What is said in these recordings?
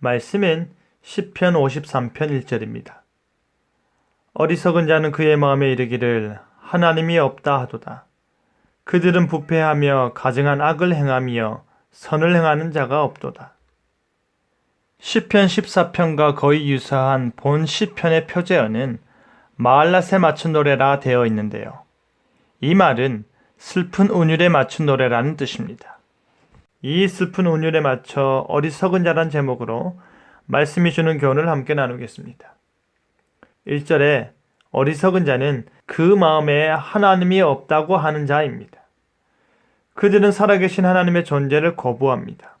말씀은 시편 53편 1절입니다. 어리석은 자는 그의 마음에 이르기를 하나님이 없다 하도다. 그들은 부패하며 가증한 악을 행하며 선을 행하는 자가 없도다. 시편 14편과 거의 유사한 본 시편의 표제어는 마할랏에 맞춘 노래라 되어 있는데요. 이 말은 슬픈 운율에 맞춘 노래라는 뜻입니다. 이 슬픈 운율에 맞춰 어리석은 자란 제목으로 말씀이 주는 교훈을 함께 나누겠습니다. 1절에 어리석은 자는 그 마음에 하나님이 없다고 하는 자입니다. 그들은 살아계신 하나님의 존재를 거부합니다.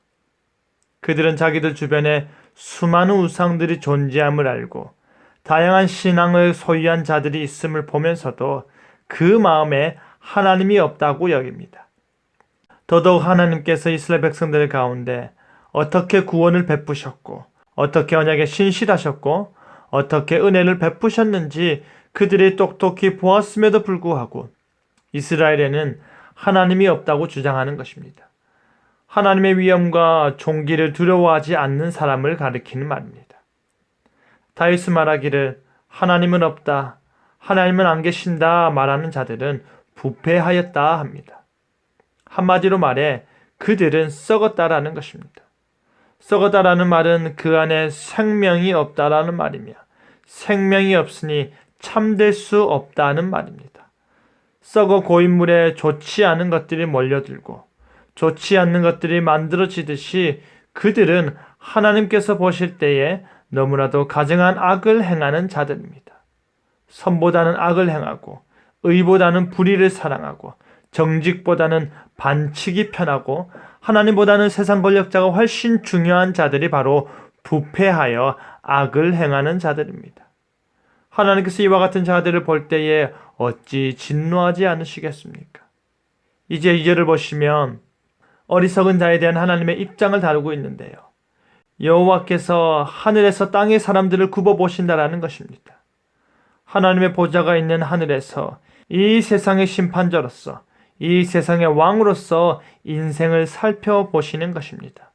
그들은 자기들 주변에 수많은 우상들이 존재함을 알고 다양한 신앙을 소유한 자들이 있음을 보면서도 그 마음에 하나님이 없다고 여깁니다. 더더욱 하나님께서 이스라엘 백성들 가운데 어떻게 구원을 베푸셨고 어떻게 언약에 신실하셨고 어떻게 은혜를 베푸셨는지 그들이 똑똑히 보았음에도 불구하고 이스라엘에는 하나님이 없다고 주장하는 것입니다. 하나님의 위엄과 존귀를 두려워하지 않는 사람을 가리키는 말입니다. 다윗은 말하기를 하나님은 없다, 하나님은 안 계신다 말하는 자들은 부패하였다 합니다. 한마디로 말해 그들은 썩었다라는 것입니다. 썩었다라는 말은 그 안에 생명이 없다라는 말이며 생명이 없으니 참될 수 없다는 말입니다. 썩어 고인물에 좋지 않은 것들이 몰려들고 좋지 않는 것들이 만들어지듯이 그들은 하나님께서 보실 때에 너무나도 가증한 악을 행하는 자들입니다. 선보다는 악을 행하고 의보다는 불의를 사랑하고 정직보다는 반칙이 편하고 하나님보다는 세상 권력자가 훨씬 중요한 자들이 바로 부패하여 악을 행하는 자들입니다. 하나님께서 이와 같은 자들을 볼 때에 어찌 진노하지 않으시겠습니까? 이제 2절을 보시면 어리석은 자에 대한 하나님의 입장을 다루고 있는데요. 여호와께서 하늘에서 땅의 사람들을 굽어보신다라는 것입니다. 하나님의 보좌가 있는 하늘에서 이 세상의 심판자로서 이 세상의 왕으로서 인생을 살펴보시는 것입니다.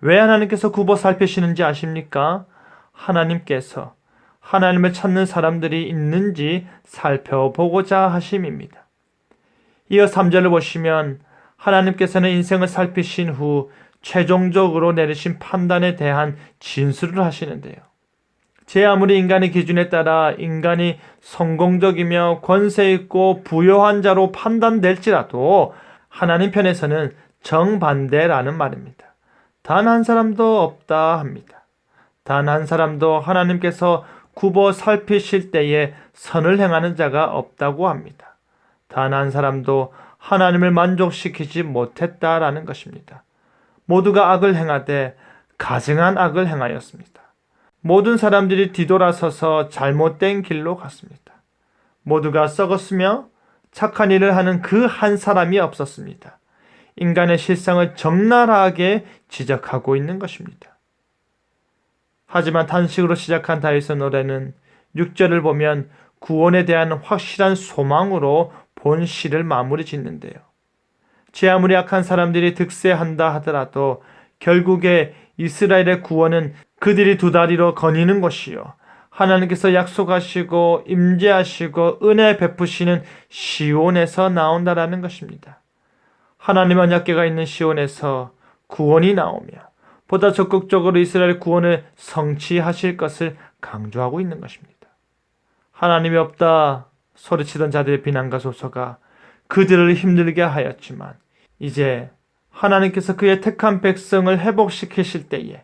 왜 하나님께서 굽어 살피시는지 아십니까? 하나님께서 하나님을 찾는 사람들이 있는지 살펴보고자 하심입니다. 이어 3절을 보시면 하나님께서는 인생을 살피신 후 최종적으로 내리신 판단에 대한 진술을 하시는데요. 제 아무리 인간의 기준에 따라 인간이 성공적이며 권세 있고 부요한 자로 판단될지라도 하나님 편에서는 정반대라는 말입니다. 단 한 사람도 없다 합니다. 단 한 사람도 하나님께서 굽어 살피실 때에 선을 행하는 자가 없다고 합니다. 단 한 사람도 하나님을 만족시키지 못했다라는 것입니다. 모두가 악을 행하되 가증한 악을 행하였습니다. 모든 사람들이 뒤돌아서서 잘못된 길로 갔습니다. 모두가 썩었으며 착한 일을 하는 그 한 사람이 없었습니다. 인간의 실상을 적나라하게 지적하고 있는 것입니다. 하지만 탄식으로 시작한 다윗의 노래는 6절을 보면 구원에 대한 확실한 소망으로 본 시를 마무리 짓는데요. 제 아무리 악한 사람들이 득세한다 하더라도 결국에 이스라엘의 구원은 그들이 두 다리로 거니는 것이요 하나님께서 약속하시고 임재하시고 은혜 베푸시는 시온에서 나온다라는 것입니다. 하나님 언약궤가 있는 시온에서 구원이 나오며 보다 적극적으로 이스라엘 구원을 성취하실 것을 강조하고 있는 것입니다. 하나님이 없다 소리치던 자들의 비난과 소서가 그들을 힘들게 하였지만 이제 하나님께서 그의 택한 백성을 회복시키실 때에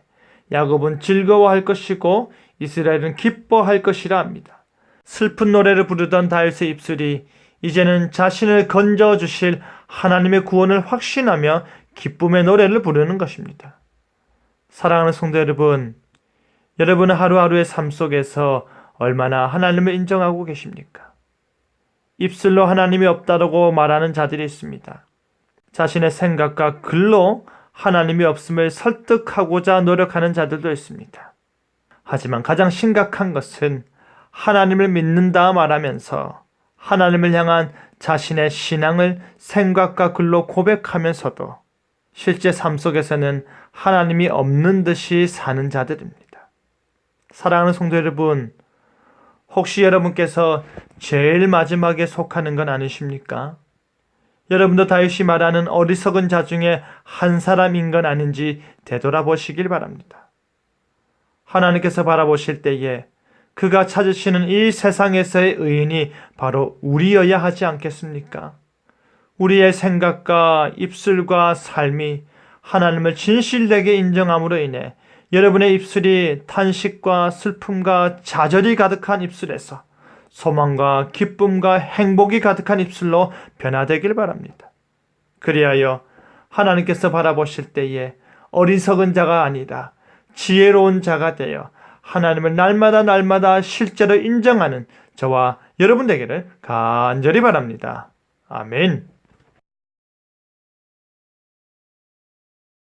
야곱은 즐거워할 것이고 이스라엘은 기뻐할 것이라 합니다. 슬픈 노래를 부르던 다윗의 입술이 이제는 자신을 건져주실 하나님의 구원을 확신하며 기쁨의 노래를 부르는 것입니다. 사랑하는 성도 여러분, 여러분은 하루하루의 삶 속에서 얼마나 하나님을 인정하고 계십니까? 입술로 하나님이 없다고 말하는 자들이 있습니다. 자신의 생각과 글로 하나님이 없음을 설득하고자 노력하는 자들도 있습니다. 하지만 가장 심각한 것은 하나님을 믿는다 말하면서 하나님을 향한 자신의 신앙을 생각과 글로 고백하면서도 실제 삶 속에서는 하나님이 없는 듯이 사는 자들입니다. 사랑하는 성도 여러분, 혹시 여러분께서 제일 마지막에 속하는 건 아니십니까? 여러분도 다윗이 말하는 어리석은 자 중에 한 사람인 건 아닌지 되돌아보시길 바랍니다. 하나님께서 바라보실 때에 그가 찾으시는 이 세상에서의 의인이 바로 우리여야 하지 않겠습니까? 우리의 생각과 입술과 삶이 하나님을 진실되게 인정함으로 인해 여러분의 입술이 탄식과 슬픔과 좌절이 가득한 입술에서 소망과 기쁨과 행복이 가득한 입술로 변화되길 바랍니다. 그리하여 하나님께서 바라보실 때에 어리석은 자가 아니라 지혜로운 자가 되어 하나님을 날마다 실제로 인정하는 저와 여러분 되기를 간절히 바랍니다. 아멘.